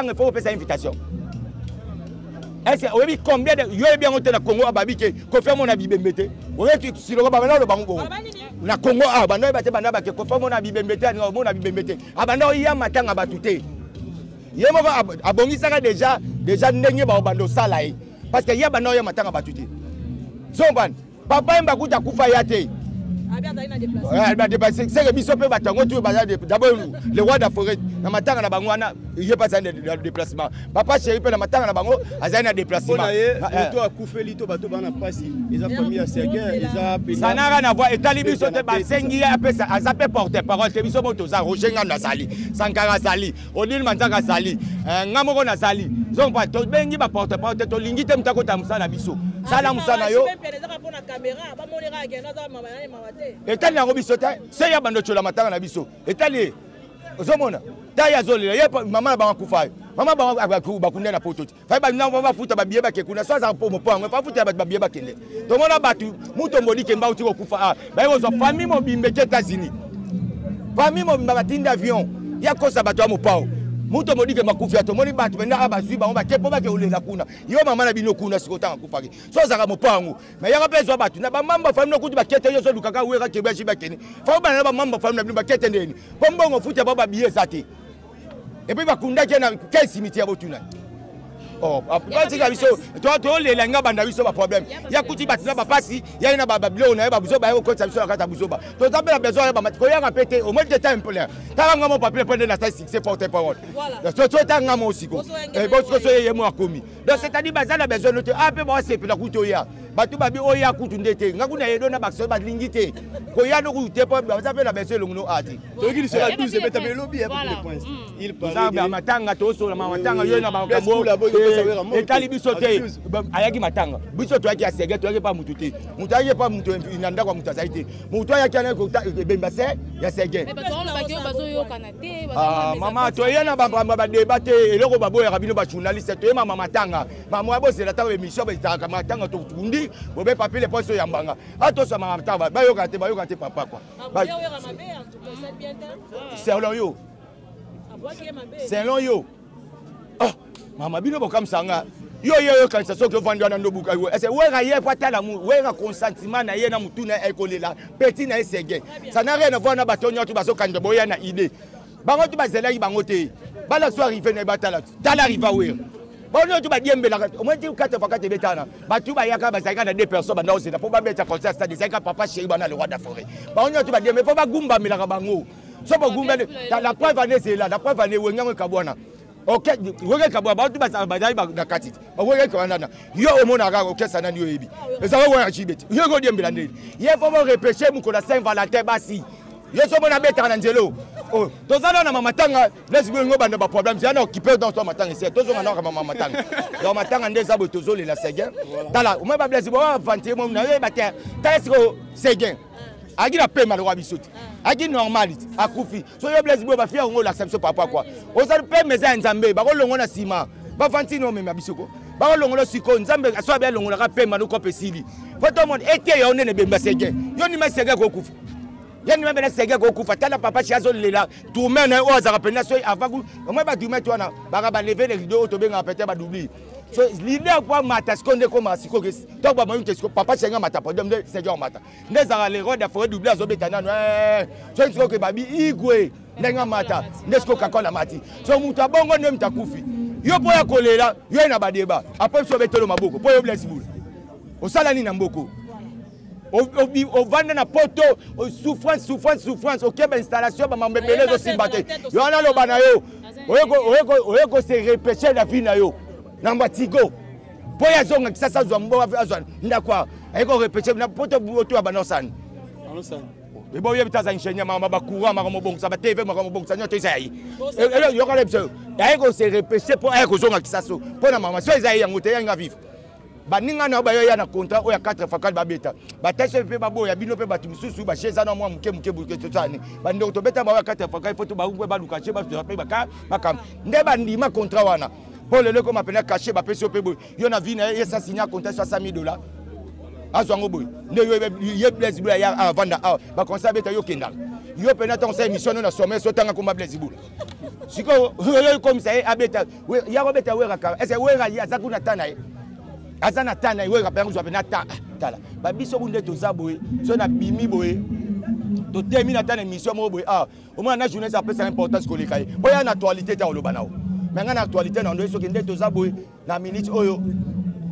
il faut faire une invitation. Est-ce que oui combien de yo bien on te na Congo ababi ke ko faire mon abibembete on est sur le baba na bango na Congo abando ba te banda ba ke ko faire mon abibembete na mon abibembete abando ya matanga batute yemo abongisaka déjà ndenge ba bando sala yi parce que ya bando ya matanga batute somban papa mba kuta kufa yate c'est que biso pe batango tu d'abord le roi de la forêt na matanga na bango wana il pas un déplacement papa chéri pe na matanga na bango azana déplacement to akufeli to bato bana pasi eza famille Serguin eza pena ça n'a rien à voir et talibiso te basengi ya pe ça azape porter parole te biso moto za rojenga na sali sankara sali odil manzaka sali ngamoko na sali donc pas to bengi ba porter parole te to lingi te mtako ta musala biso sala musala yo etali yango biso te se ya bando chola matanga na biso etali ozomona ta ya zolila ye mama na bango kufa mama bango bakunda na poto fa ba na ba futa ba bieba ke kuna so za po mo pango fa futa ba bieba kende to mona batu muto mbodi ke mba uti ko kufa ba yo zo famille mo bimbe ke États-Unis famille mo bimba batinda avion ya kosa batu mo pao muto mbodi ke makufia to moni batu benda abazui ba ba ke po ba ke ulela kuna yo mama na bino kuna sikota kufa ke so za mo pango mais ya bezo batu na ba mamba famille no kuti ba kete yo so lukaka wera ke ba shiba kene fa ba na ba mamba famille na bino ba kete ndeni pombongo futa ba biye zati et puis bakunda ke na quel cimetière botuna oh après ça biso to le langa banda biso ba problème ya kuti batina ba pasi ya ina ba bilo na ba buzo ba ko ta biso kata buzo ba to ta bela besoin ba ko ya répéter au moins de temps plein ta ngamo papier prendre la statistique c'est porter parole to ta ngamo aussi ko et bon ko so ye mo akomi donc c'est-à-dire bazala besoin de a pe ba se pe la kuto ya batu babi oya kutu ndete ngakuna yedo na bakso ba lingite ko ya no kuté po ba za pe la besoin longuno ati to ki sera 12 beta me lobby pour les points il parle ba matanga to so la matanga yo na ba kambo et tali biso te ayaki matanga biso to yaki asege to yaki pa mutu te mutu yaki pa mutu inanda kwa mutu zaite mutu yaki ana ko bemba se ya sege mama to yana ba débattre eloko babo ya kabino ba journaliste to mama matanga mama abo c'est la ta émission ba ta matanga to tundi bobe papier les points yambanga ato sa mama matanga ba yo kante papa quoi c'est long yo c'est long yo oh mama bino bokam sanga yo kanisa soki vandi na ndobuka yo ese wera ye patala mu wera consentiment na ye na mutuna ekolela petit na esege ça n'a rien à voir na batonyo tu baso kande boya na idée bango tu bazela yi bango te bala so arriver na batala tala riva wer bono tu ba diembela au moins tu 4 fois 4 betana batu ba yaka bazaka na 2 personnes banda osela po ba beta concert stade zaka papa chéri bana le roi de la forêt bono tu ba diembe po ba gumba melaka bango so ba gumba la preuve ane c'est là la preuve ane wenga kabwana ok wege kabwa ba tu ba bazai ba na katiti wege kwana yo omona ga ok sana ni yo ebi ezaba wa chibeti yo go diembela ndeli ye faut repêcher mu ko la Saint-Valentin basi yo so mona beta na nzelo oh tozana na mama tanga laisse ngo banda ba problème yana occupé dans ton matanga c'est tozonga na mama matanga dans matanga ndeza bo tozole la Séguin tala o ba blesse bo vanter mo na yo ba te tasko Séguin agi la paix malroi bisoti agi normalite akufi so yo blesse bo ba fier ngo l'acceptation papa quoi o sa paix meza nzambe ba ko longo na sima ba vanti no mema bisoko ba ko longo lo siko nzambe so ba longo la paix manu ko pesili photo monde ete yo ne bemba Séguin yo ni ma Séguin ko kufi yani même la Séguin ko kufa tala papa chiazo lela tourner na o za rapena so avant au moins ba dumet toi na ba ba lever les rideaux to benga péter ba doubler so l'idée quoi mata skonde ko masiko ke to ba mo ko papa Séguin mata po dem Séguin mata ndeza les rois de forêt doubler zo betana no so nsko ke babi igwe ndenga mata ndesko kakola mati so muta bongo ne mtakufi yo po ya kolela yo na ba débat après so betelo maboko po yo bless bul o sala ni na mboko au vendre na poto souffrance au Québec installation ba mambebele do simbate yo ana lo bana yo oyeko se repêcher la vie na yo na mbatigo po ya zonga kisasa zwa mbo azwa ndakwa ayeko repêcher na poto buoto ya banosani mais bon yebita za ingénieur mama ba courant mama mobongsa ba TV mama mobongsa nyoto isayi yo ka lebso ayeko se repêcher po ayeko zonga kisasa po na mama so isayi yangote yanga vivre baninga na ba yo ya na contrat o ya 4 fois 4 babeta batese pe babo ya bino pe batu mususu ba cheza na mwa muke buke totani bando to beta ba ya 4 fois 4 faut to ba ngwe ba lukache ba pe baka makam nde bandima contrat wana pour le ko mapena caché ba pesi pe bo yo na vie na yesa signer contrat $60,000 azwango boy nde yo ye bless bla ya avant da ba konsa beta yo kenda yo pena ton sa émission na sommet so tanga komba Blaise Boula siko yo comme ça abeta ya robeta wera ka est-ce wera ya zakuna tana azana tana wera pe ngwa pena tala ba biso bunde to zaboye so na bimi boye to termine tana émission mo boye au moins na journée ça peut c'est importance ko lekaye boya na actualité ta olobanao mais ngana actualité na ndo so kende to zaboye na minute oyo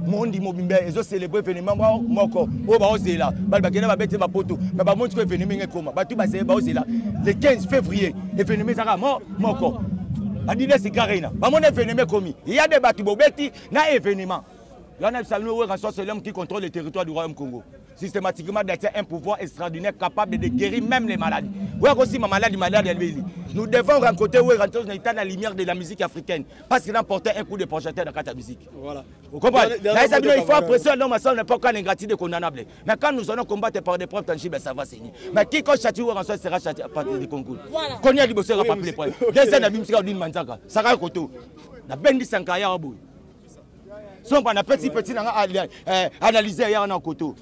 Mondi Mobimbe, ils ont célébré l'événement Moko, au Baozela, Balbakena va mettre ma poteau, mais pas montre l'événement comme, bah tout va se Baozela, le 15 février, l'événement sera Moko. Adine c'est Karina, bah mon événement commis, il y a des bâtiments bêtis, na événement. Là, on a salué c'est l'homme qui contrôle le territoire du Royaume Congo. Systématiquement d'être un pouvoir extraordinaire capable de guérir même les maladies. Oui, aussi ma maladie, nous devons rencontrer la lumière de la musique africaine parce qu'il a porté un coup de projecteur dans la musique. Voilà. Vous comprenez? Il faut apprécier l'homme à son époque quand l'ingratitude est condamnable. Mais quand nous allons combattre par des preuves tangibles, ça va saigner. Mais qui quand châtie ou rançon sera châtié à partir du concours. Quand il y a du bossé, on va pas plus les preuves. Dès que nous avons dit Manzaka, ça va koto. La Bendi Sankaya au bout. Son pas petit analysé hier en koto.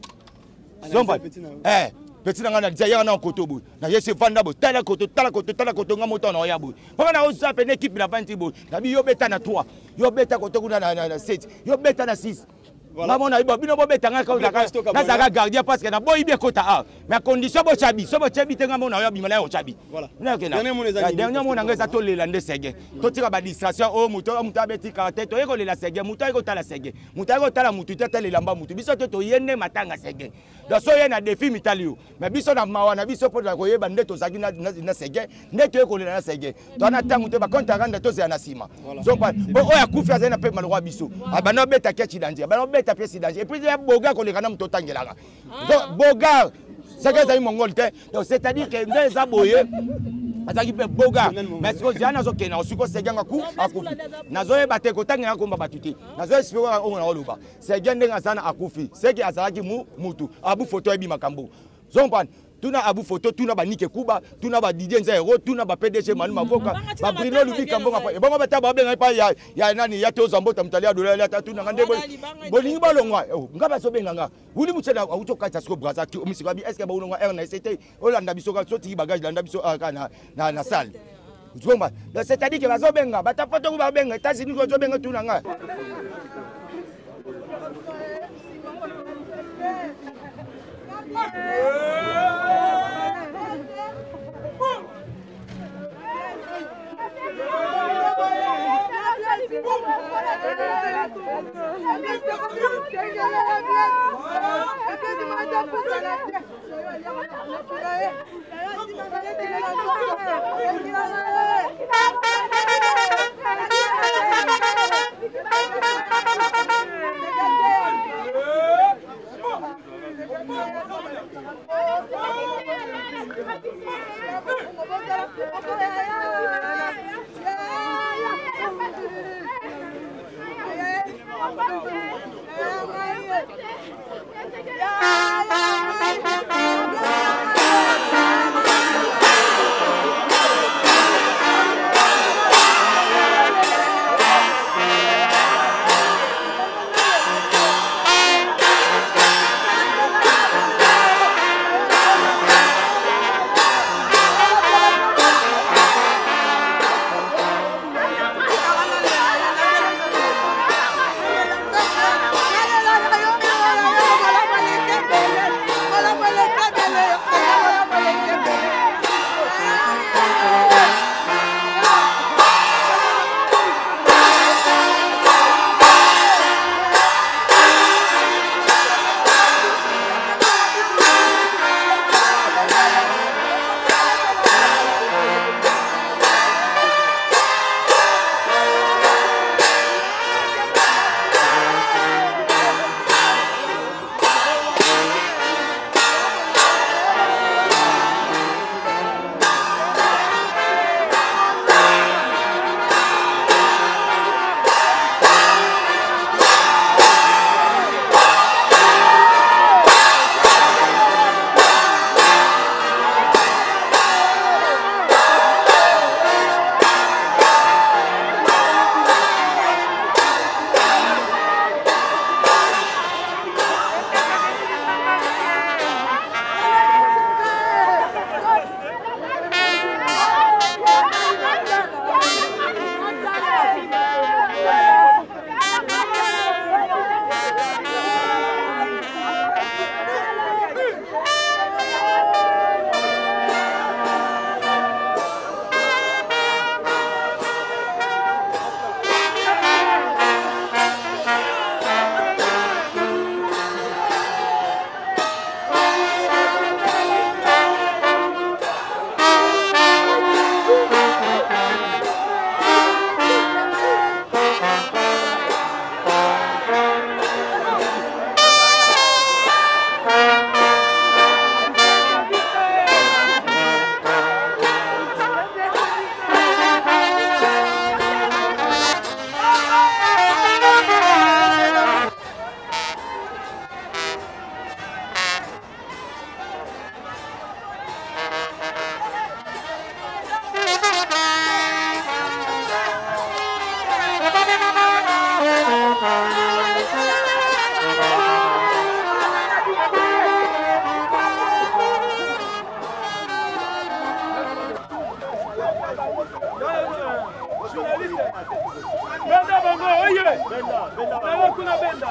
Petit nanga na ya na koto bu na yese vanda bu tala koto nga moto na ya bu pona na osa pe équipe na 20 bu na bi yo beta na 3 yo beta koto kuna na 7 yo beta na 6 maman na ibo bino bo beta nga ka na zaka gardien parce que na boy bien kota a mais condition bo chabi so bo chabi tenga mo na yo bimala yo chabi dernier mot na ngeza to lela nde sege to tira ba distraction o muto abeti karate to yeko lela sege muto yeko tala sege muto yeko tala mutu tete lela mba mutu biso to yende matanga sege da so yena défi mitalio mais biso na mawa na biso po ko yeba nde to zaki na sege nde to yeko lela na sege to na tangu te ba konta randa to ze na sima donc bo o ya kufi azena pe malwa biso abana beta kechi danje abana beta pièce danger et puis il y a boga ko le kana muto tangelanga donc boga c'est que ça mongol te donc c'est-à-dire que les aboyé ataki pe boga mais ce que jana zo kena osuko seganga ku akufi nazo e bate ko tangela ko mbatuti nazo espero on na oloba segende ngazana akufi seki azalaki mutu abu photo ebi makambo zompan tuna abu photo tuna ba nike kuba tuna ba Didier Nzero tuna ba PDG Manu Makoka ba Bruno Lubi Kambonga pa bongo beta ba benga pa ya nani ya to zambota mtalia dola ya tuna ngande bolingi balongwa ngaba so benga nga wuli mutela auto kata sko braza ki omisika bi est-ce que ba unongwa RNCT olanda biso ka so ti bagage landa biso na salle zomba c'est-à-dire que bazo benga bata photo ku ba benga États-Unis ko zo benga tuna nga Benda bango, oye! Benda kuna benda.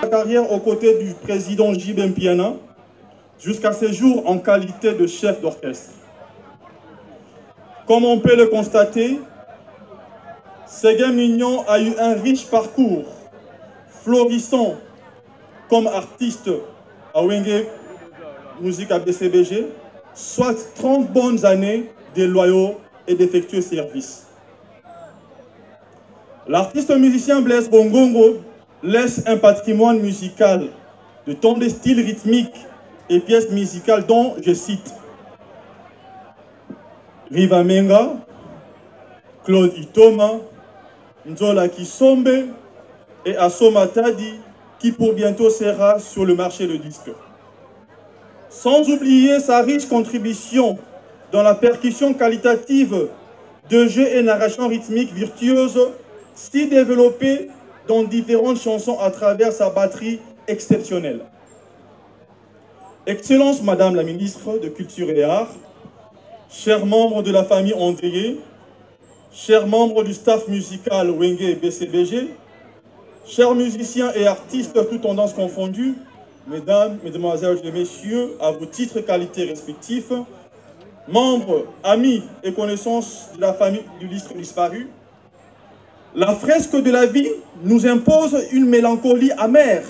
Carrière aux côtés du président J.B. Mpiana jusqu'à ses jours en qualité de chef d'orchestre. Comme on peut le constater, Séguin Mignon a eu un riche parcours, florissant comme artiste à Wenge Musique à BCBG, soit 30 bonnes années de loyaux et d'effectueux services. L'artiste musicien Blaise Bongongo laisse un patrimoine musical de tant de styles rythmiques et pièces musicales dont je cite Riva Menga, Claude Itoma, Nzola Kisombe et Assoma Tadi qui pour bientôt sera sur le marché de disques. Sans oublier sa riche contribution dans la percussion qualitative de jeux et narration rythmique virtuose si développée dans différentes chansons à travers sa batterie exceptionnelle. Excellence Madame la Ministre de Culture et Arts, chers membres de la famille Andrié, chers membres du staff musical Wenge et BCBG, chers musiciens et artistes toutes tendances confondues, mesdames, mesdemoiselles et messieurs, à vos titres et qualités respectifs, membres, amis et connaissances de la famille d'illustres disparus, la fresque de la vie nous impose une mélancolie amère,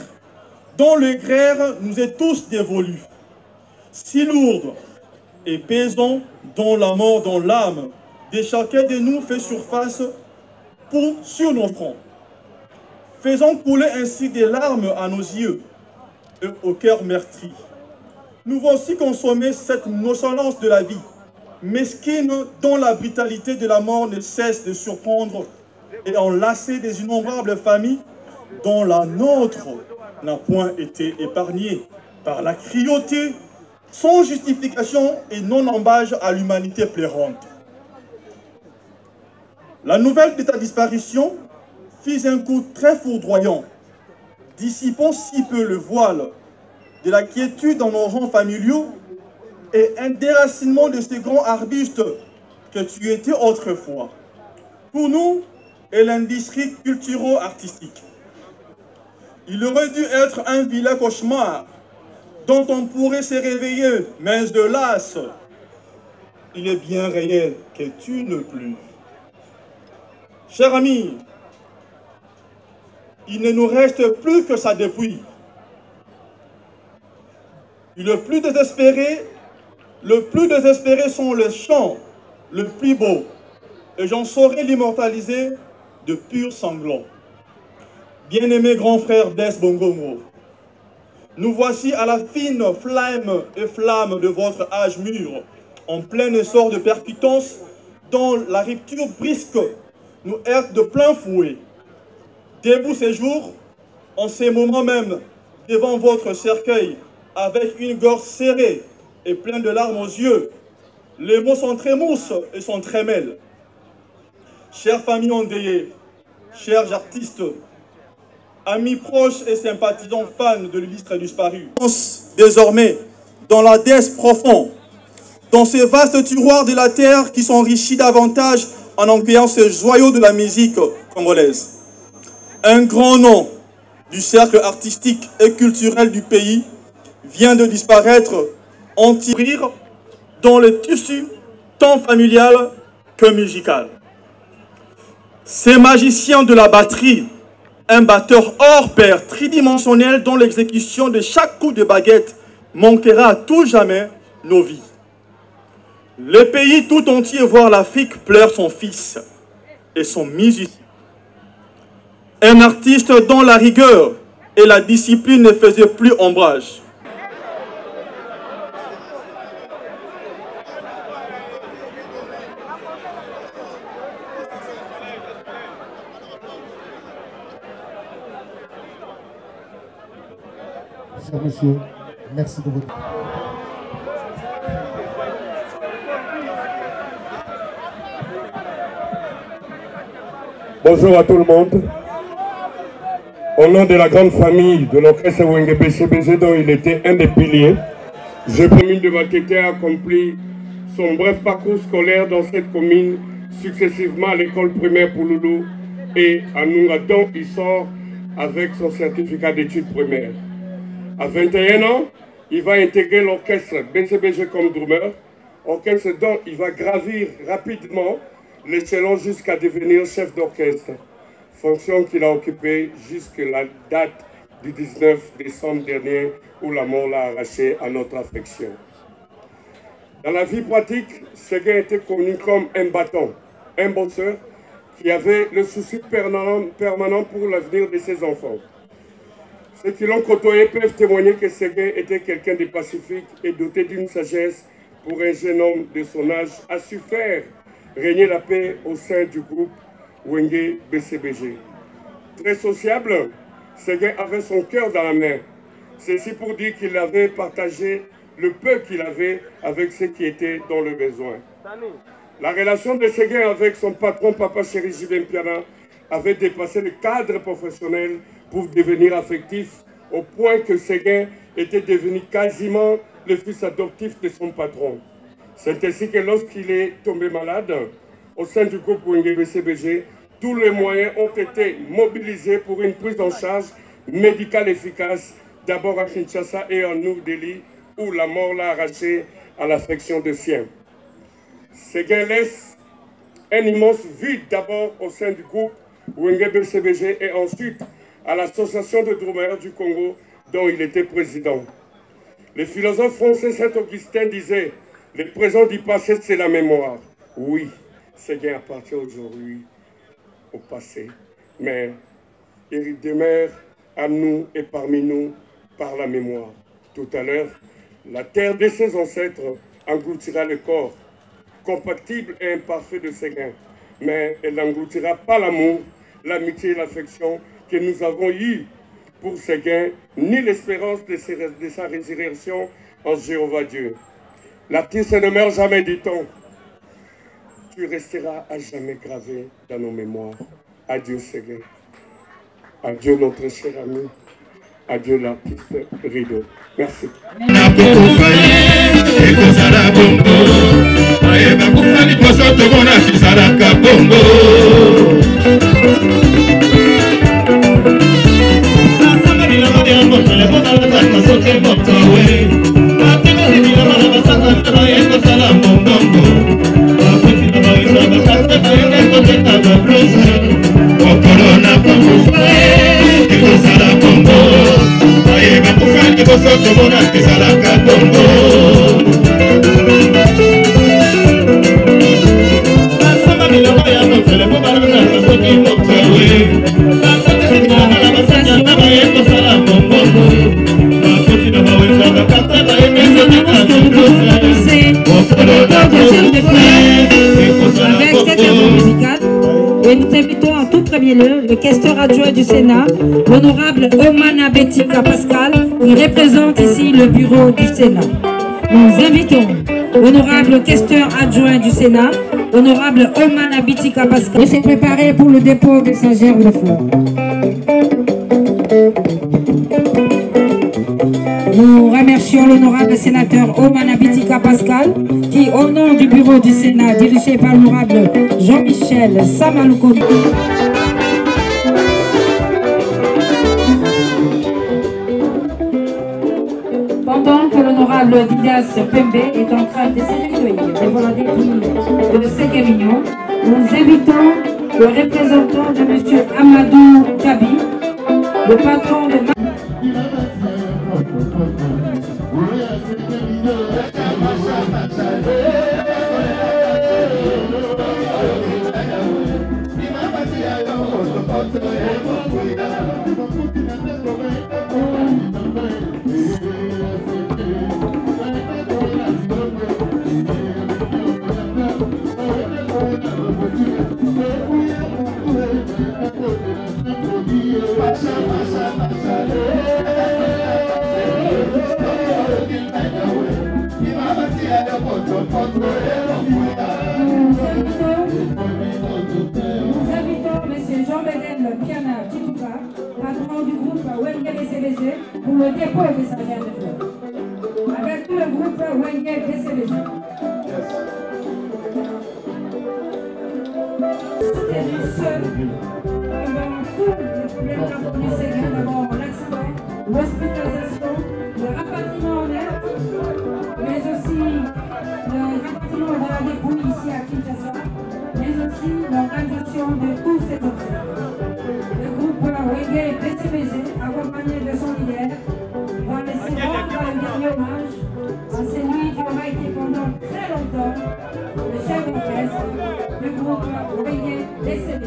dont le grère nous est tous dévolu. Si lourde et pesant, dont la mort dans l'âme de chacun de nous fait surface sur nos fronts. Faisons couler ainsi des larmes à nos yeux et au cœur meurtri. Nous voici consommer cette nonchalance de la vie, mesquine dont la brutalité de la mort ne cesse de surprendre et enlacer des innombrables familles dont la nôtre n'a point été épargnée par la cruauté, sans justification et non embâche à l'humanité pleurante. La nouvelle de ta disparition fit un coup très foudroyant, dissipant si peu le voile de la quiétude dans nos rangs familiaux et un déracinement de ces grands arbustes que tu étais autrefois. Pour nous et l'industrie culturo-artistique, il aurait dû être un vilain cauchemar dont on pourrait se réveiller, mais hélas, il est bien réel que tu ne plus. Cher ami, il ne nous reste plus que ça depuis. Le plus désespéré sont les chants le plus beau, et j'en saurais l'immortaliser de purs sanglants. Bien-aimé grand frère Des Bongongo, nous voici à la fine flamme de votre âge mûr, en plein essor de percutance, dont la rupture brisque nous heurte de plein fouet. Debout ces jours, en ces moments même, devant votre cercueil, avec une gorge serrée et pleine de larmes aux yeux, les mots sont très mousses et sont très mêles. Chère famille endeuillée, chers artistes, amis proches et sympathisants fans de l'illustre disparu, désormais, dans la déesse profonde, dans ces vastes tiroirs de la terre qui s'enrichit davantage en accueillant ce joyau de la musique congolaise. Un grand nom du cercle artistique et culturel du pays vient de disparaître en tirer dans le tissu tant familial que musical. Ces magiciens de la batterie, un batteur hors pair tridimensionnel dont l'exécution de chaque coup de baguette manquera à tout jamais nos vies. Le pays tout entier, voire l'Afrique, pleure son fils et son musicien. Un artiste dont la rigueur et la discipline ne faisaient plus ombrage. Cher monsieur, merci de votre... Bonjour à tout le monde. Au nom de la grande famille de l'orchestre Wenge BCBG dont il était un des piliers, je commune de Matete a accompli son bref parcours scolaire dans cette commune, successivement à l'école primaire Pouloulou et à Nunga, dont il sort avec son certificat d'études primaires. À 21 ans, il va intégrer l'orchestre BCBG comme drummer, orchestre dont il va gravir rapidement l'échelon jusqu'à devenir chef d'orchestre, fonction qu'il a occupée jusqu'à la date du 19 décembre dernier où la mort l'a arraché à notre affection. Dans la vie pratique, Séguin était connu comme un bâton, un bosseur qui avait le souci permanent pour l'avenir de ses enfants. Ceux qui l'ont côtoyé peuvent témoigner que Séguin était quelqu'un de pacifique et doté d'une sagesse pour un jeune homme de son âge, a su faire régner la paix au sein du groupe Wenge BCBG. Très sociable, Séguin avait son cœur dans la main. Ceci pour dire qu'il avait partagé le peu qu'il avait avec ceux qui étaient dans le besoin. La relation de Séguin avec son patron, Papa Chéri Jibin Piana, avait dépassé le cadre professionnel pour devenir affectif, au point que Séguin était devenu quasiment le fils adoptif de son patron. C'est ainsi que lorsqu'il est tombé malade, au sein du groupe Wenge BCBG, tous les moyens ont été mobilisés pour une prise en charge médicale efficace, d'abord à Kinshasa et en New Delhi, où la mort l'a arraché à l'affection de sien. Séguin laisse un immense vide d'abord au sein du groupe Wenge BCBG et ensuite à l'association de drummers du Congo dont il était président. Le philosophe français Saint-Augustin disait « Le présent du passé, c'est la mémoire ». Oui, Séguin appartient aujourd'hui au passé, mais il demeure à nous et parmi nous par la mémoire. Tout à l'heure, la terre de ses ancêtres engloutira le corps, compatible et imparfait de Séguin, mais elle n'engloutira pas l'amour, l'amitié et l'affection que nous avons eu pour Séguin, ni l'espérance de sa résurrection en Jéhovah Dieu. L'artiste ne meurt jamais, dit-on. tu resteras à jamais gravé dans nos mémoires. Adieu Ségué. Adieu notre cher ami. Adieu l'artiste Rideau. Merci. Avec cette œuvre musicale, et nous invitons en tout premier lieu le questeur adjoint du Sénat, l'honorable Omana Betika Pascal, qui représente ici le bureau du Sénat. Nous invitons l'honorable questeur adjoint du Sénat, l'honorable Omana Betika Pascal, de se préparer pour le dépôt de sa gerbe de fleurs. Nous remercions l'honorable sénateur Omana Betika Pascal qui, au nom du bureau du Sénat dirigé par l'honorable Jean-Michel Samalouko. Pendant que l'honorable Didas Pembe est en train de s'éloigner devant la dépouille de Ségué-Mignon, nous invitons le représentant de M. Amadou Kabi, le patron de... Nous invitons M. Jean-Bédel Piana Titouka, patron du groupe Wenge BCBG, pour le dépôt de sa gerbe de fleurs. Avec tout le groupe Wenge BCBG. Soutenu seul devant tous les problèmes d'abonnés séguins, d'abord l'accident, l'hospitalisation, le rapatriement en air, mais aussi le rapatriement de la dépouille ici à Kinshasa, mais aussi l'organisation de tous ces objets. Le groupe Wenge BCBG, accompagné de son leader, va laisser rendre un dernier hommage à celui qui aura été pendant très longtemps le chef d'orchestre du groupe Wenge BCBG.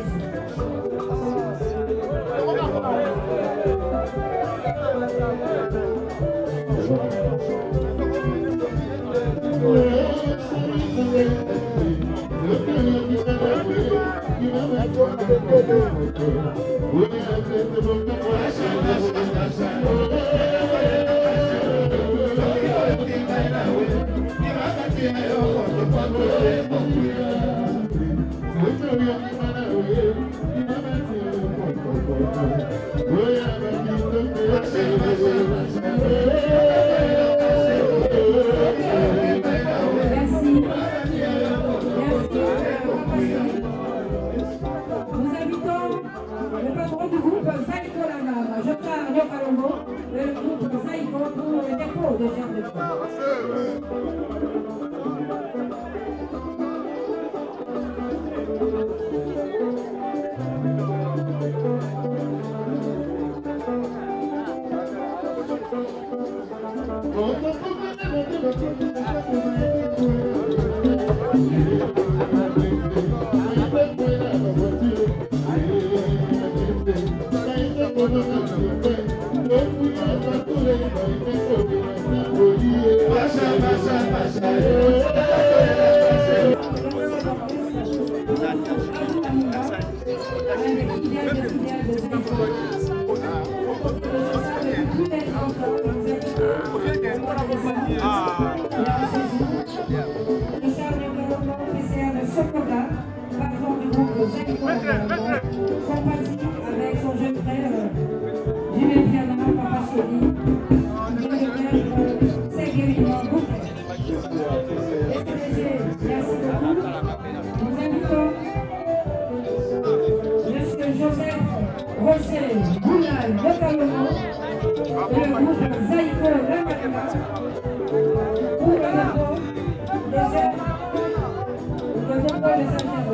PCA de Sokoda, compatit avec son jeune frère du même piano, Papa Chéri, qui vient de perdre ses guériments beaucoup. Merci beaucoup. Nous invitons M. Joseph Rocher Boulal de Kaloma et le groupe Zaïko Lamadela pour le dépôt des jeunes, le dépôt des agents.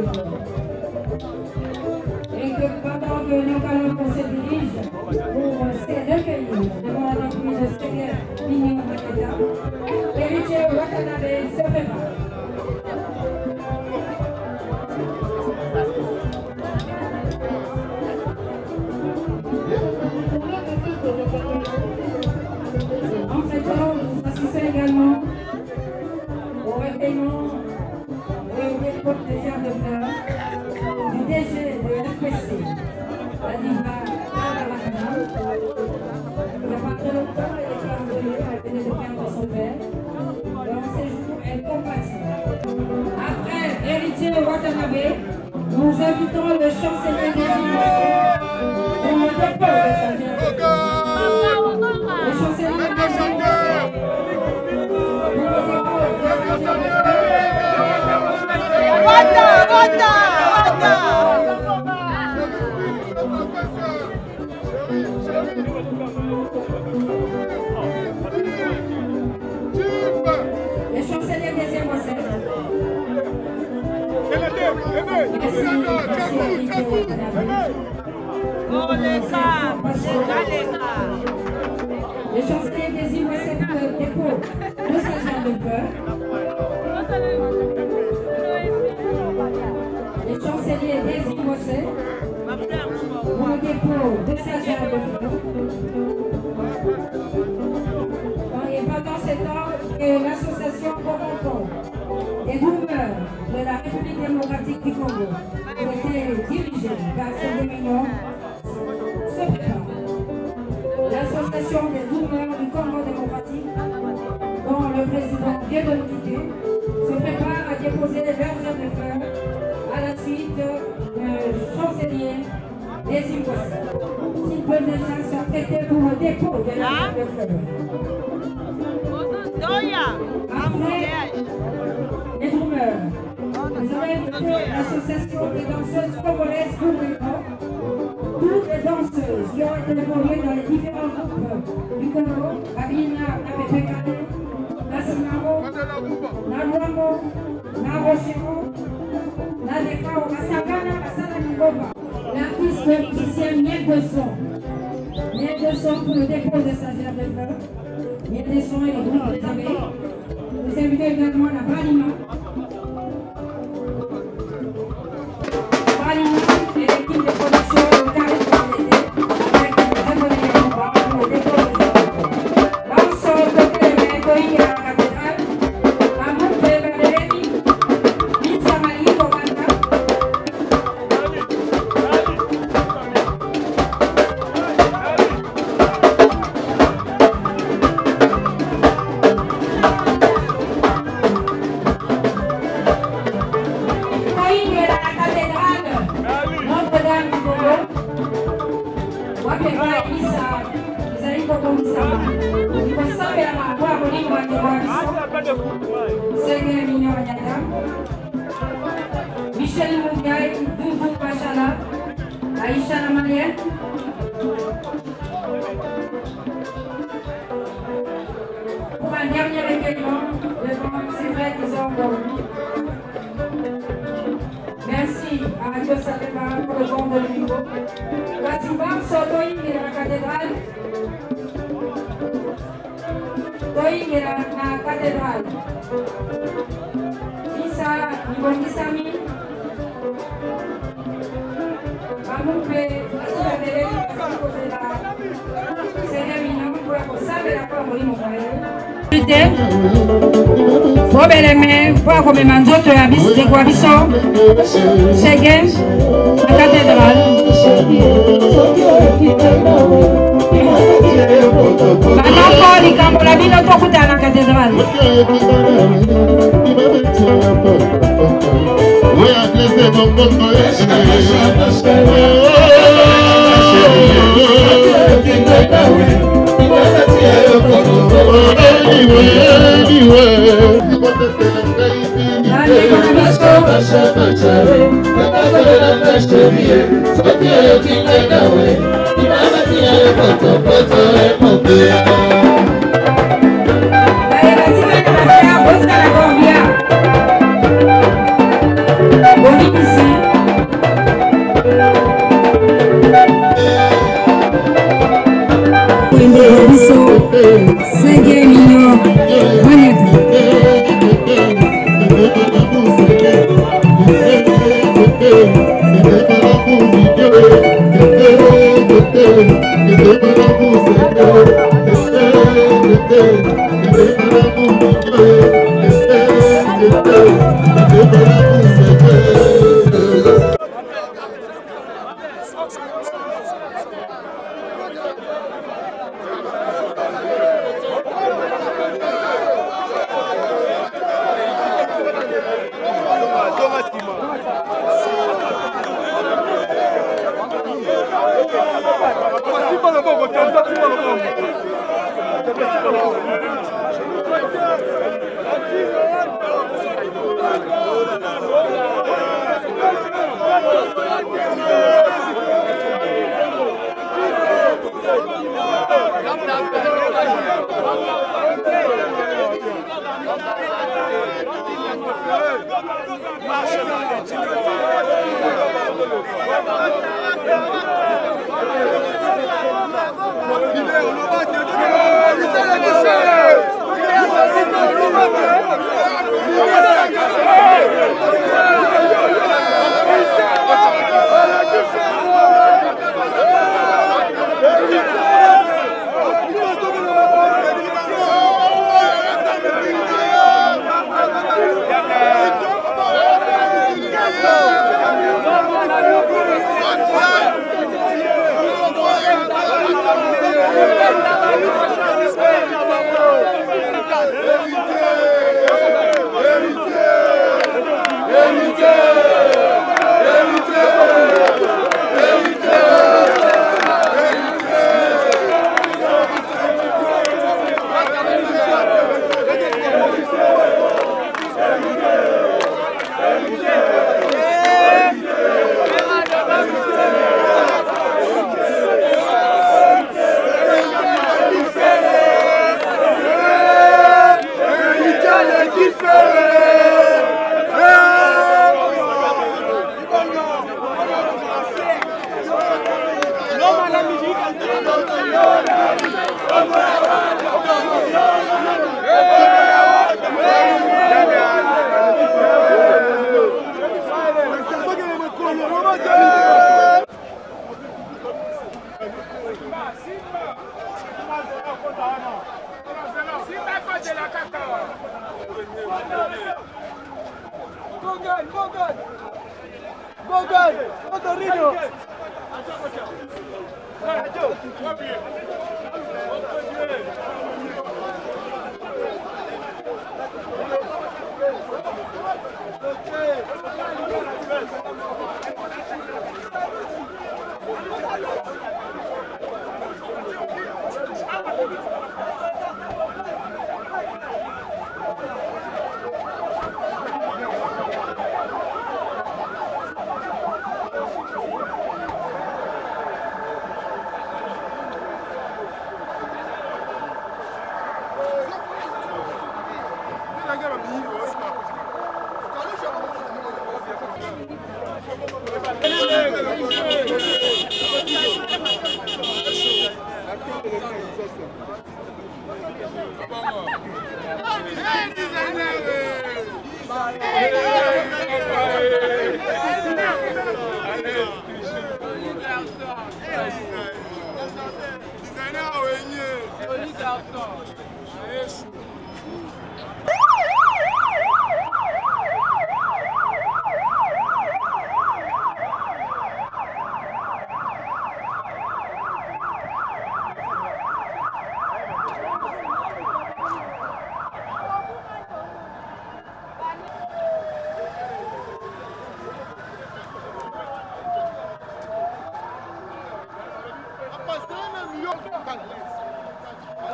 Et que pendant que nos Kaloma se dirigent pour se recueillir devant l'appui de Seigneur Pignon Makeda, l'héritier Watanabe se prépare. En ce temps, nous assistons également au recueillement et au dépôt des jardins de fleurs du DG de l'FPC, la diva Anna Makana. Il n'y a pas très longtemps, elle était enlevée, elle venait de perdre son père. Dans ces jours, elle compatit. Après héritier Watanabe, nous invitons le chancelier des Innocences pour le dépôt de sa jeune. Le chancelier des Innocences pour le dépôt de sa le chancelier des Innocences. Le chancelier des Innocences pour le dépôt de sa jeune de peur. Le chancelier des Innocences pour le dépôt de sa jeune de peur. Et pendant ce temps que l'association Corenton des boomers de la République démocratique du Congo, qui était dirigée par Seigneur Pignon, se prépare. L'association des boomers du Congo démocratique, dont le président vient de nous quitter, se prépare à déposer leurs heures de fleurs à la suite du chancelier des Innocences. S'ils peuvent déjà s'apprêter pour le dépôt de leurs heures de fleurs. Après les boomers, nous avons invité l'association des danseuses congolaises pour le Congo. Toutes les danseuses qui ont été évoluées dans les différents groupes du Congo, Abina, Napepekane, Nasimaro, Naluambo, Narochero, Nadefao, Masagana, Masana Nigoba, l'artiste musicien Miel de Son. Miel de Son pour le dépôt de sa gerbe de fleurs. Miel de Son et le groupe des abeilles. Nous invitons également la Balima. Balima et l'équipe de production de Carré Qualité avec le japonais de Cuba pour le dépôt des abeilles. Danseur de Clément, Toïe à la cathédrale, Amour de Valérie, Mitsamali Kobanda. Michel Mougaï, Doudou Bachala, Aïcha la Malienne. Pour un dernier recueillement, c'est vrai qu'ils ont encore. Merci à Radio Salema pour le don de l'Unico. Katibar Sotoï de la cathédrale. Toï de la cathédrale. Isa Ibongisami. Amoupe, Asibadele, Asibosela. Seigneur Mignon, pour la Kosabe, la Pamoli, mon frère. Fobeleme, pour comme manzoto ya bis de Guabiso, Segen, la cathédrale. Banoko, likambo la bino tokuta la cathédrale.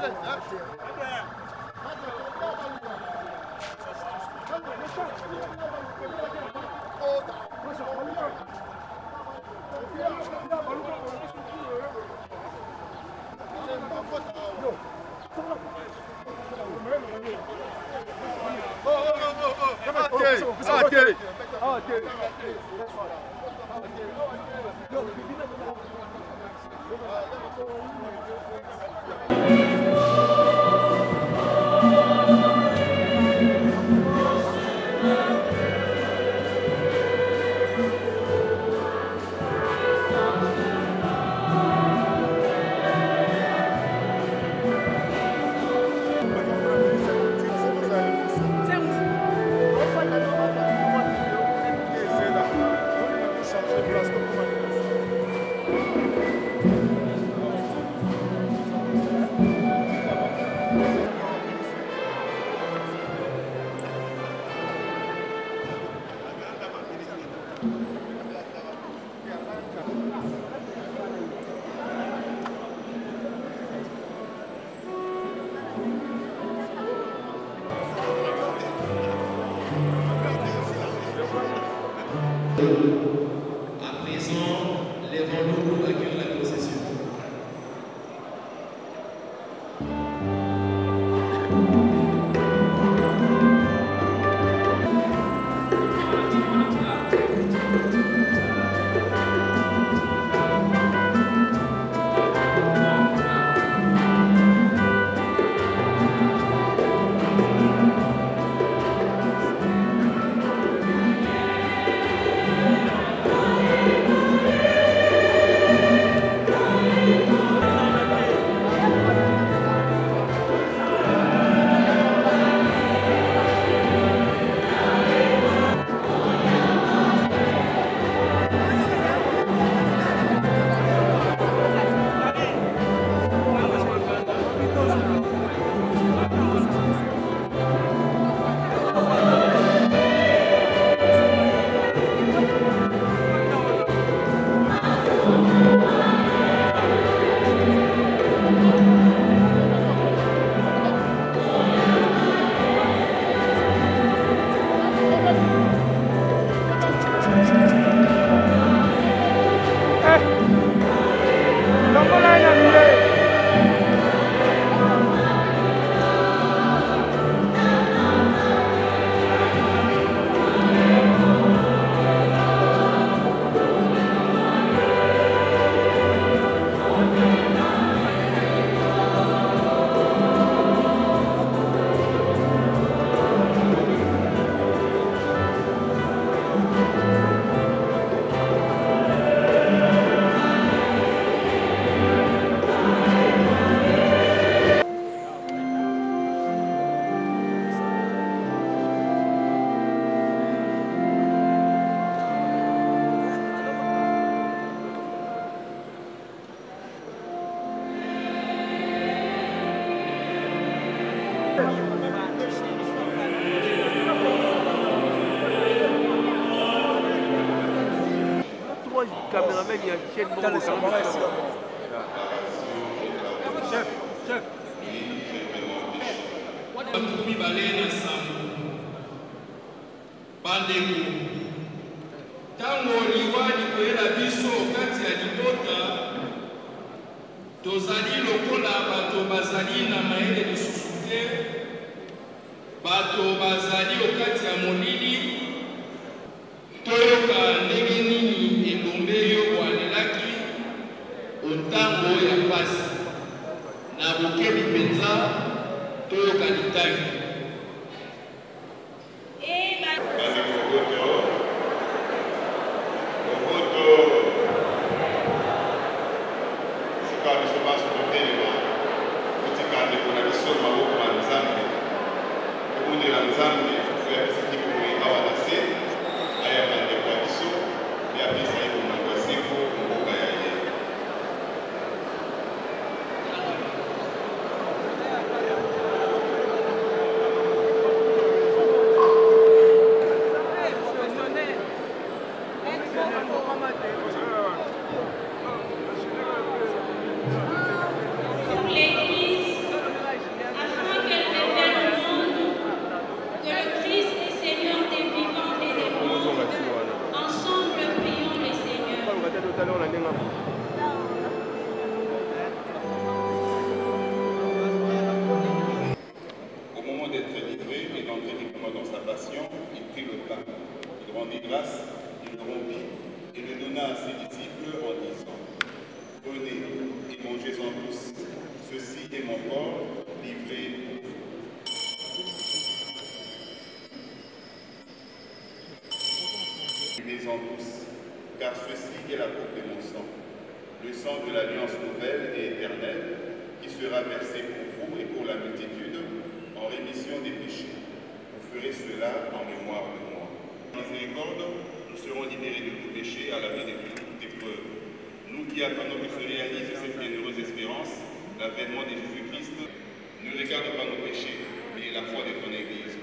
À présent, lèvons-nous pour accueillir la procession. Caméraman, il y a une chaîne chef. Batubi balena sambu bandeko tango liwani koyela biso kati ya libota tozali lokola bato bazali na mayele lisusu te bato bazali okati ya molili toyoka ndenge nini elombe yo bwanelaki ontango ya pasi na bokebi mpenza toyoka litangi Au moment d'être livré et d'entrer librement dans sa passion, il prit le pain, il rendit grâce, il le rompit et le donna à ses disciples en disant: Prenez et mangez-en tous, ceci est mon corps livré pour vous. Buvez-en tous, car ceci est la coupe de mon sang, le sang de l'alliance nouvelle et éternelle, qui sera versé pour vous et pour la multitude en rémission des péchés. Vous ferez cela en mémoire de moi. Miséricorde, nous serons libérés de tout péché à l'abri de toute épreuve. Nous qui attendons que se réalise cette bienheureuse espérance, l'avènement de Jésus-Christ, ne regarde pas nos péchés, mais la foi de ton Église.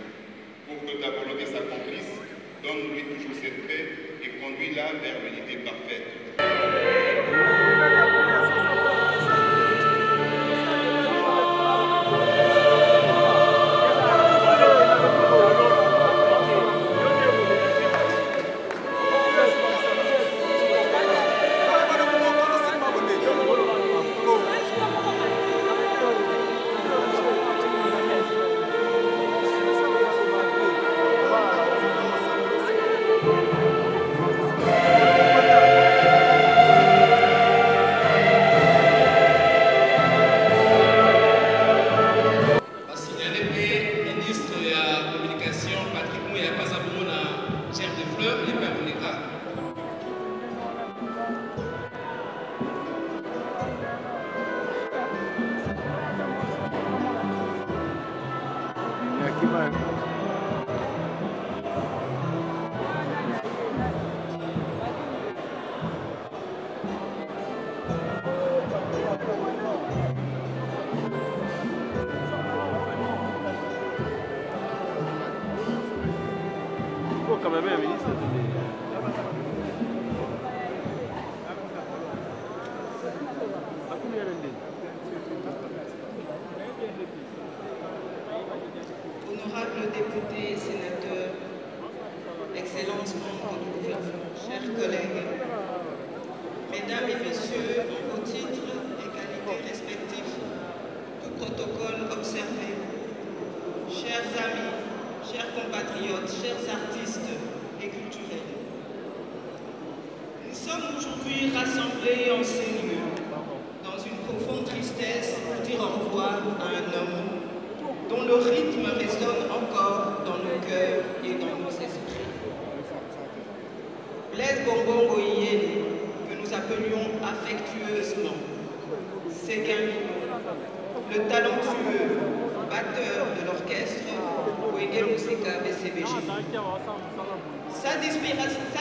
Pour que ta volonté s'accomplisse, donne-lui toujours cette paix et conduis-la vers l'unité parfaite. Honorables députés et sénateurs, Excellences membres du gouvernement, chers collègues, Mesdames et Messieurs, en vos titres et qualités respectifs, tout protocole observé, chers amis, chers compatriotes, chers artistes et culturels, nous sommes aujourd'hui rassemblés en ces lieux, dans une profonde tristesse pour dire au revoir à un homme dont le rythme résonne encore dans nos cœurs et dans nos esprits. Blaise Bonbongo Iyele, que nous appelions affectueusement Séguin, le talentueux batteur de l'orchestre Wenge Musika BCBG. Sa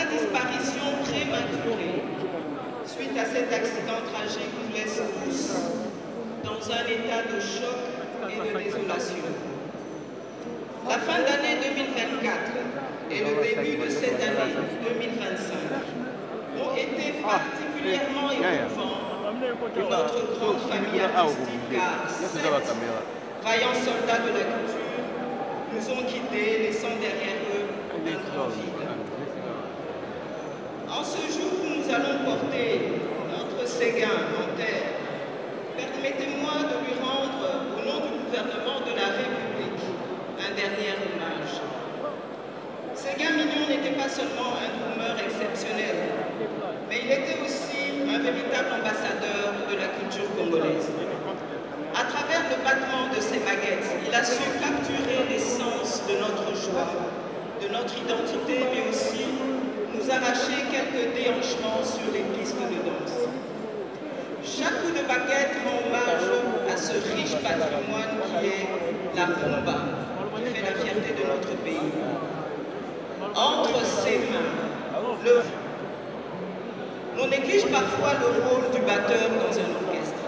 disparition prématurée suite à cet accident tragique nous laisse tous dans un état de choc et de désolation. La fin d'année 2024 et le début de cette année 2025 ont été particulièrement émouvants pour notre grande famille artistique car 7 vaillants soldats de la culture nous ont quittés, laissant derrière eux un grand vide. En ce jour où nous allons porter notre Séguin en terre, permettez-moi de lui rendre, au nom du gouvernement de la République, un dernier hommage. Séguin Mignon n'était pas seulement un drummer exceptionnel, mais il était aussi un véritable ambassadeur de la culture congolaise. À travers le battement de ses baguettes, il a su capturer l'essence de notre joie, de notre identité, mais aussi nous arracher quelques déhanchements sur les pistes de danse. Chaque coup de baguette rend hommage à ce riche patrimoine qui est la rumba, qui fait la fierté de notre pays. Entre ses mains, on néglige parfois le rôle du batteur dans un orchestre.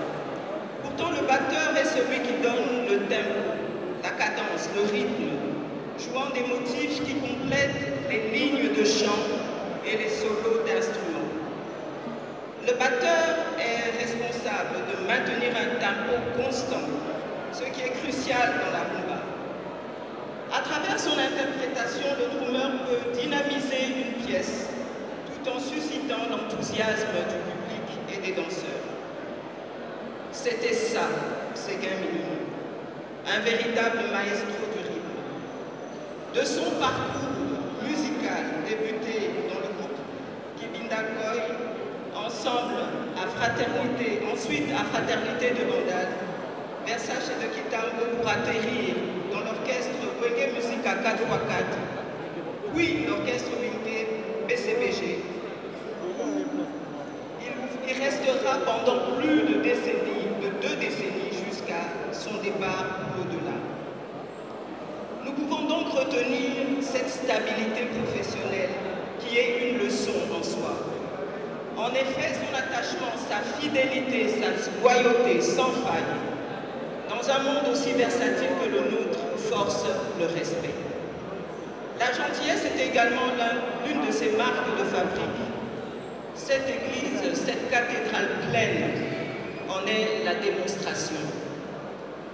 Pourtant, le batteur est celui qui donne le tempo, la cadence, le rythme, jouant des motifs qui complètent les lignes de chant et les solos d'instruments. Le batteur est responsable de maintenir un tempo constant, ce qui est crucial dans la rumba. À travers son interprétation, le drummer peut dynamiser une pièce tout en suscitant l'enthousiasme l'enthousiasme du public et des danseurs. C'était ça, Séguin Mignon, un véritable maestro du rythme. De son parcours musical débuté dans le groupe Kibindakoy, ensemble à Fraternité, ensuite à Fraternité de Bandal, Versace de Kitambo pour atterrir dans l'orchestre Wenge Musica 4x4, puis l'orchestre Wenge BCBG. Il restera pendant plus de décennies, de 2 décennies, jusqu'à son départ au-delà. Nous pouvons donc retenir cette stabilité professionnelle qui est une leçon en soi. En effet, son attachement, sa fidélité, sa loyauté sans faille, dans un monde aussi versatile que le nôtre, force le respect. La gentillesse est également l'une de ses marques de fabrique. Cette église, cette cathédrale pleine, en est la démonstration.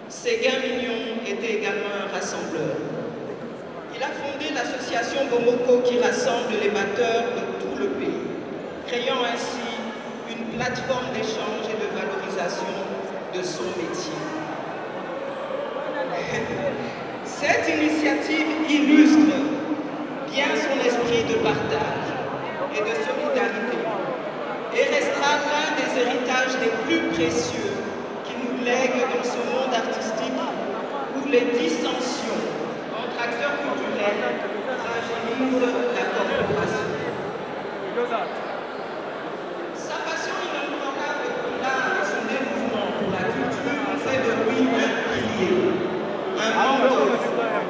Séguin Mignon était également un rassembleur. Il a fondé l'association Bomoko qui rassemble les batteurs de tout le pays, créant ainsi une plateforme d'échange et de valorisation de son métier. Cette initiative illustre bien son esprit de partage et de solidarité et restera l'un des héritages les plus précieux qui nous lègue dans ce monde artistique où les dissensions entre acteurs culturels fragilisent la collaboration. Sa passion inébranlable pour l'art et son dévouement pour la culture fait de lui un pilier, un mentor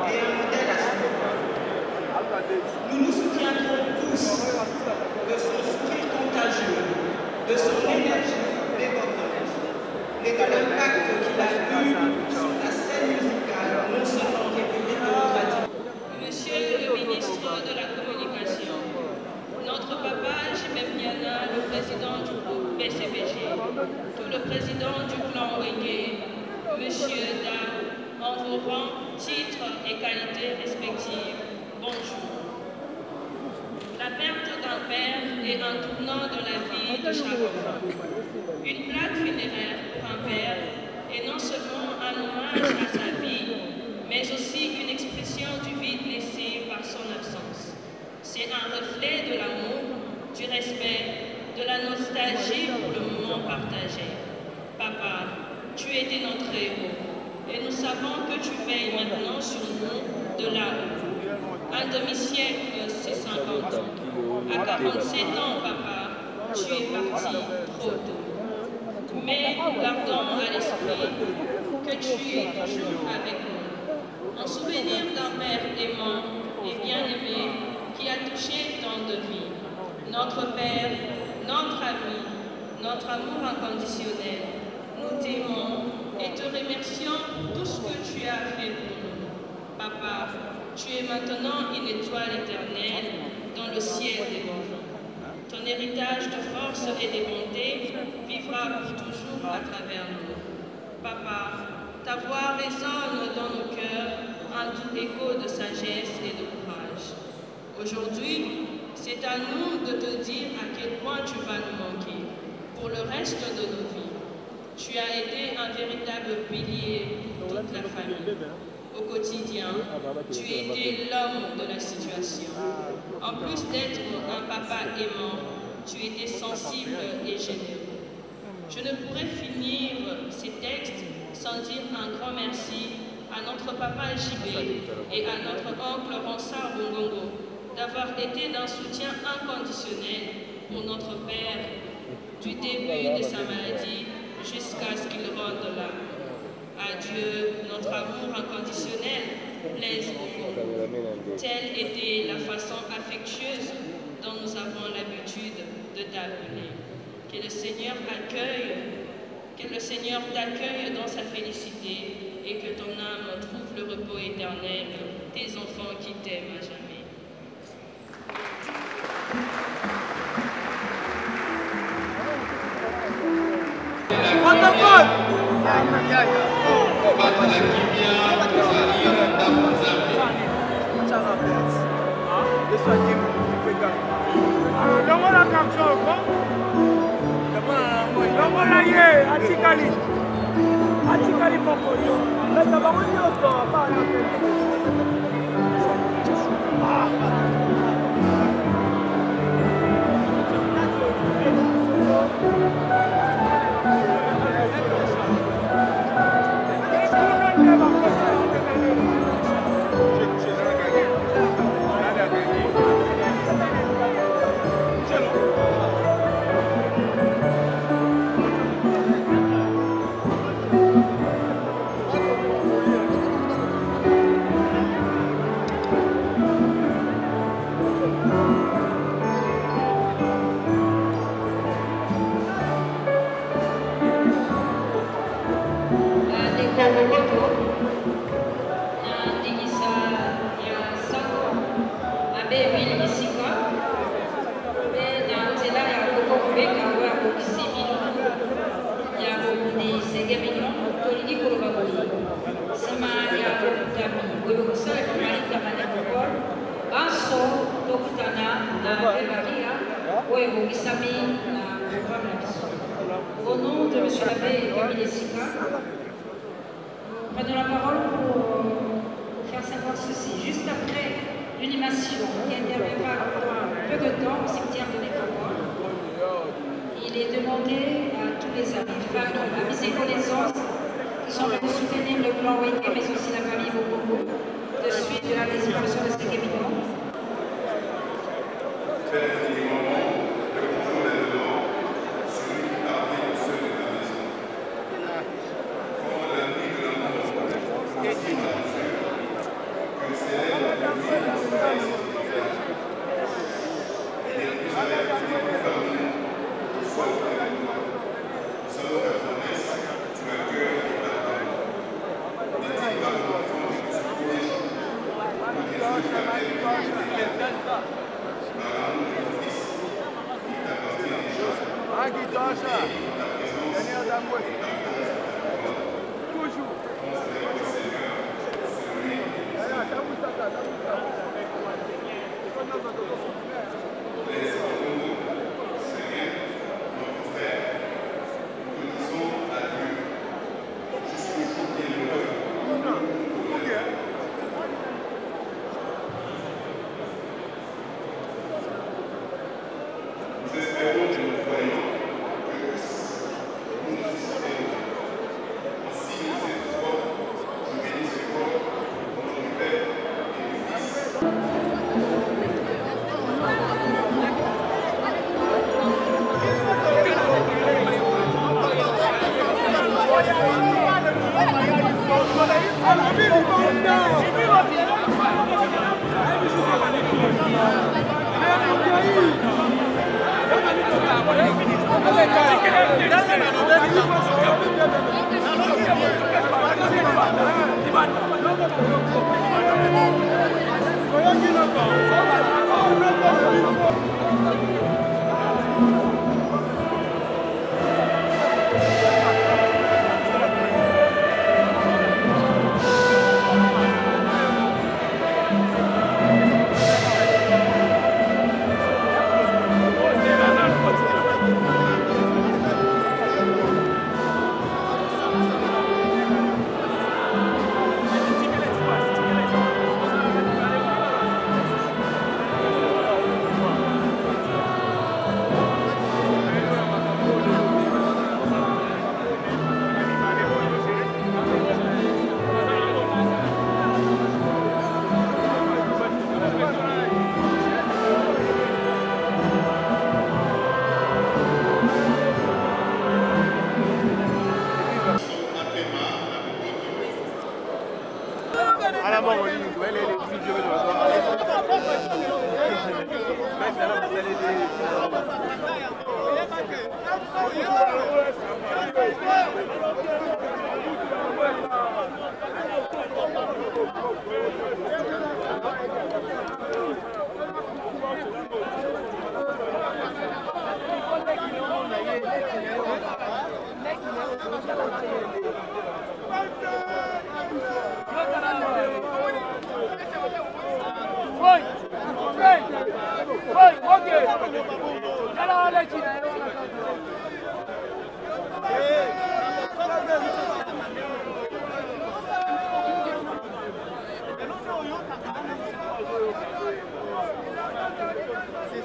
et un modèle à suivre. Nous nous souviendrons tous de son sourire contagieux, de son énergie débordante et de l'impact qu'il a eu sur la scène musicale, non seulement république démocratique. Monsieur le ministre de la Communication, notre papa Jimem Niana, le président du groupe BCBG, tout le président du clan Wenge, Monsieur Da, en vos rangs, titres et qualités respectives, bonjour. La perte d'un père est un tournant dans la vie de chaque enfant. Une plaque funéraire pour un père est non seulement un hommage à sa vie, mais aussi une expression du vide laissé par son absence. C'est un reflet de l'amour, du respect, de la nostalgie pour le moment partagé. Papa, tu étais notre héros, et nous savons que tu veilles maintenant sur nous de là-haut. Un demi-siècle, c'est 50 ans. À 47 ans, papa, tu es parti trop tôt. Mais nous gardons à l'esprit que tu es toujours avec nous. En souvenir d'un père aimant et bien-aimé qui a touché tant de vies. Notre Père, notre ami, notre amour inconditionnel, nous t'aimons et te remercions pour tout ce que tu as fait pour nous. Papa, tu es maintenant une étoile éternelle dans le ciel des vivants. Ton héritage de force et de bonté vivra pour toujours à travers nous. Papa, ta voix résonne dans nos cœurs, un doux écho de sagesse et de courage. Aujourd'hui, c'est à nous de te dire à quel point tu vas nous manquer pour le reste de nos vies. Tu as été un véritable pilier pour toute la famille. Au quotidien, tu étais l'homme de la situation. En plus d'être un papa aimant, tu étais sensible et généreux. Je ne pourrais finir ces textes sans dire un grand merci à notre papa JB et à notre oncle Ronsard Bongongo d'avoir été d'un soutien inconditionnel pour notre père du début de sa maladie jusqu'à ce qu'il rentre là. Adieu, notre amour inconditionnel, Blaise Bongo. Telle était la façon affectueuse dont nous avons l'habitude de t'appeler. Que le Seigneur t'accueille dans sa félicité et que ton âme trouve le repos éternel, tes enfants qui t'aiment à jamais. Don't want to come Au nom de M. l'abbé Camille Sika, nous prenons la parole pour faire savoir ceci. Juste après l'inhumation qui interviendra pendant peu de temps au cimetière de Nécropole, il est demandé à tous les amis, familles, amis et connaissances qui sont venus soutenir le clan Wenge, mais aussi la famille Bokobo, de suite de la disparition de ces éminents.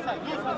Merci.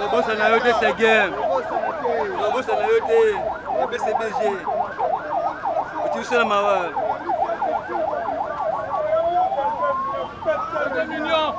bossa na yo te Seguin. Bossa na yo te BCBG. Tu sais la mawa. C'est mignon.